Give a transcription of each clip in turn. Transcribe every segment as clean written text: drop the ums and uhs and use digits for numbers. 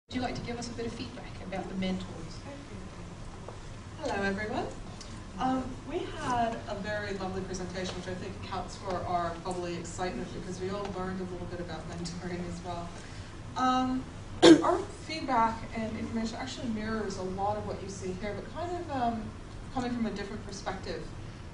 Would you like to give us a bit of feedback about the mentors? Hello everyone. We had a very lovely presentation which I think accounts for our bubbly excitement because we all learned a little bit about mentoring as well. Our feedback and information actually mirrors a lot of what you see here, but kind of coming from a different perspective.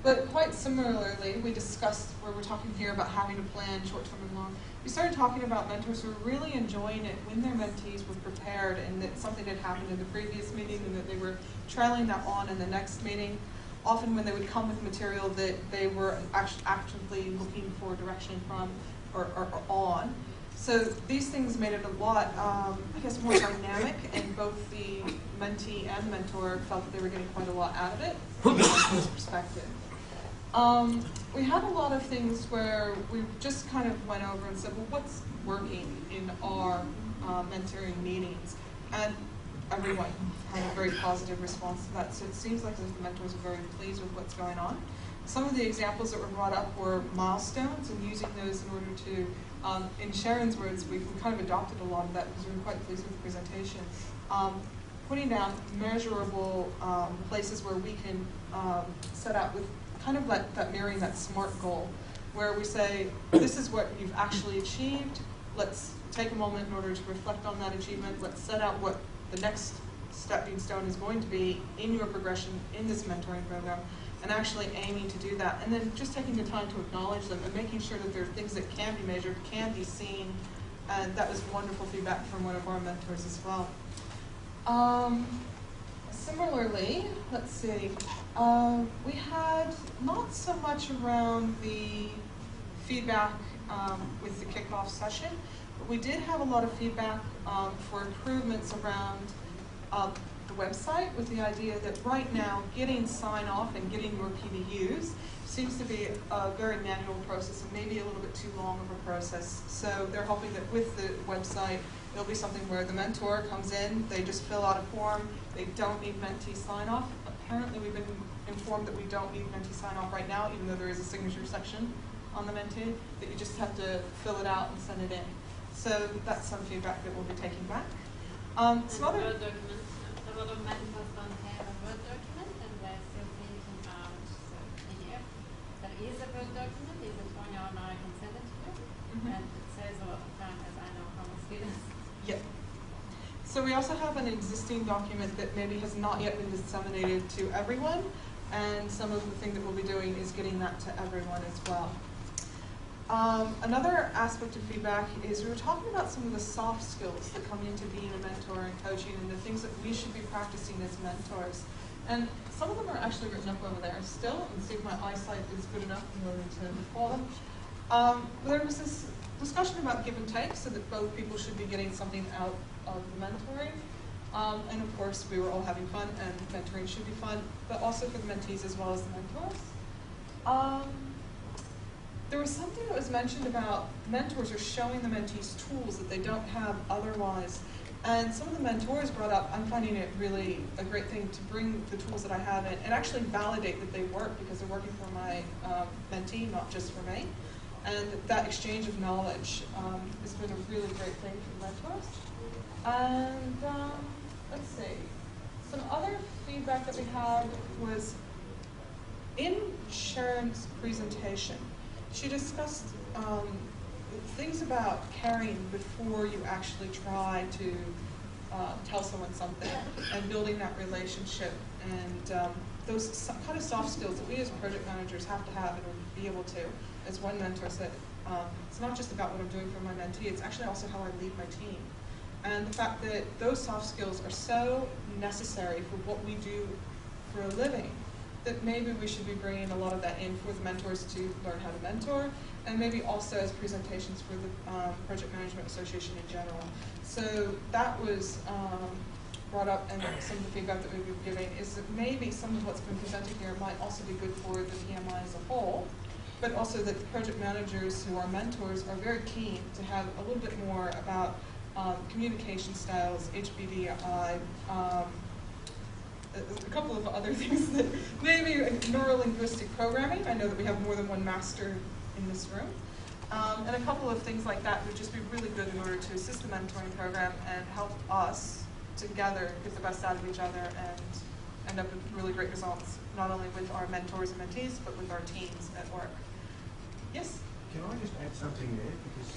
But quite similarly, we discussed, where we're talking here about having to plan short-term and long, we started talking about mentors who were really enjoying it when their mentees were prepared and that something had happened in the previous meeting and that they were trailing that on in the next meeting. Often when they would come with material that they were actively looking for direction from or on. So these things made it a lot, I guess, more dynamic, and both the mentee and the mentor felt that they were getting quite a lot out of it from this perspective. We had a lot of things where we just kind of went over and said, well, what's working in our mentoring meetings? And everyone had a very positive response to that. So it seems like the mentors are very pleased with what's going on. Some of the examples that were brought up were milestones and using those in order to, in Sherryn's words, we kind of adopted a lot of that because we were quite pleased with the presentation. Putting down measurable places where we can set out with kind of like that mirroring that SMART goal, where we say, this is what you've actually achieved, let's take a moment in order to reflect on that achievement, let's set out what the next stepping stone is going to be in your progression in this mentoring program, and actually aiming to do that, and then just taking the time to acknowledge them and making sure that there are things that can be measured, can be seen, and that was wonderful feedback from one of our mentors as well. Similarly, let's see, we had not so much around the feedback with the kickoff session, but we did have a lot of feedback for improvements around the website, with the idea that right now getting sign-off and getting your PDUs seems to be a very manual process and maybe a little bit too long of a process. So they're hoping that with the website, it'll be something where the mentor comes in, they just fill out a form, they don't need mentee sign-off. Apparently we've been informed that we don't need mentee sign-off right now, even though there is a signature section on the mentee, that you just have to fill it out and send it in. So that's some feedback that we'll be taking back. Some other Word documents. A lot of mentors don't have a Word document and they're still thinking about the PDF. There is a Word document, is it on your now I can send it to you? And it saves a lot of time, as I know from experience. Yeah. So we also have an existing document that maybe has not yet been disseminated to everyone, and some of the thing that we'll be doing is getting that to everyone as well. Another aspect of feedback is we were talking about some of the soft skills that come into being a mentor and coaching and the things that we should be practicing as mentors. And some of them are actually written up over there still, and see if my eyesight is good enough in order to recall them. There was this discussion about give and take, so that both people should be getting something out of the mentoring. And of course, we were all having fun, and mentoring should be fun, but also for the mentees as well as the mentors. There was something that was mentioned about mentors are showing the mentees tools that they don't have otherwise. And some of the mentors brought up, I'm finding it really a great thing to bring the tools that I have in and actually validate that they work because they're working for my mentee, not just for me. And that exchange of knowledge has been a really great thing for mentors. And let's see, some other feedback that we had was in Sherryn's presentation. She discussed things about caring before you actually try to tell someone something and building that relationship and those kind of soft skills that we as project managers have to have in order to be able to, as one mentor said, it's not just about what I'm doing for my mentee, it's actually also how I lead my team. And the fact that those soft skills are so necessary for what we do for a living, that maybe we should be bringing a lot of that in for the mentors to learn how to mentor, and maybe also as presentations for the Project Management Association in general. So that was brought up, and some of the feedback that we've been giving is that maybe some of what's been presented here might also be good for the PMI as a whole, but also that the project managers who are mentors are very keen to have a little bit more about communication styles, HBDI, a couple of other things that maybe neuro-linguistic programming. I know that we have more than one master in this room. And a couple of things like that would just be really good in order to assist the mentoring program and help us together get the best out of each other and end up with really great results, not only with our mentors and mentees, but with our teams at work. Yes? Can I just add something there? Because